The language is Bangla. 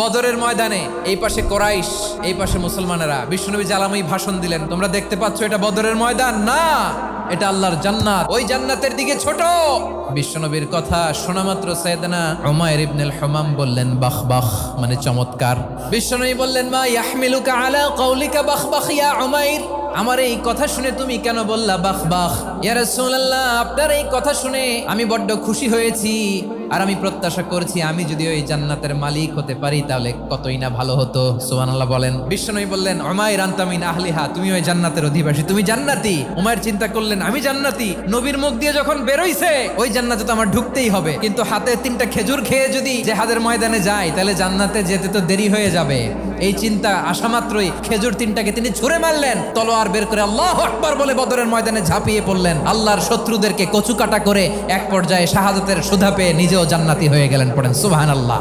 বদরের ময়দানে এই পাশে কোরাইশ, এই পাশে মুসলমানেরা। বিশ্বনবী জালাময়ী ভাষণ দিলেন, তোমরা দেখতে পাচ্ছ এটা বদরের ময়দান না, এটা আল্লাহর জান্নাত, ওই জান্নাতের দিকে ছোট। বিশ্বনবীর কথা শোনা মাত্র সাইয়েদনা উমাইর ইবনুল হুমাম বললেন বাখ বাখ, মানে চমৎকার। বিশ্বনবী বললেন মা ইয়াহমিলুকা আলা কওলিকা বাখ বাখ ইয়া উমাইর, আমার এই কথা শুনে তুমি কেন বললা বাখ বাখ? ইয়া রাসূলুল্লাহ, আপনার এই কথা শুনে আমি বড্ড খুশি হয়েছি, আর আমি প্রত্যাশা করছি আমি যদি ওই জান্নাতের মালিক হতে পারি তাহলে কতই না ভালো হতো। সুবহানাল্লাহ বলেন। বিশ্বনবী বললেন উমাইর আনতা মিন আহলিহা, তুমি ওই জান্নাতের অধিবাসী, তুমি জান্নাতি। উমাইর চিন্তা করলেন আমি জান্নাতি, নবীর মুখ দিয়ে যখন বেরোইছে ওই জান্নাতে তো আমার ঢুকতেই হবে, কিন্তু হাতে 3টা খেজুর খেয়ে যদি জেহাদের ময়দানে যাই তাহলে জান্নাতে যেতে তো দেরি হয়ে যাবে। এই চিন্তা আসা মাত্রই খেজুর 3টাকে তিনি ছুঁড়ে মারলেন, তলোয়ার বের করে আল্লাহু আকবার বলে বদরের ময়দানে ঝাঁপিয়ে পড়লেন। আল্লাহর শত্রুদেরকে কচুকাটা করে এক পর্যায়ে শাহাদাতের সুধা পেয়ে নিজেও জান্নাতি হয়ে গেলেন। পড়েন সুবহানাল্লাহ।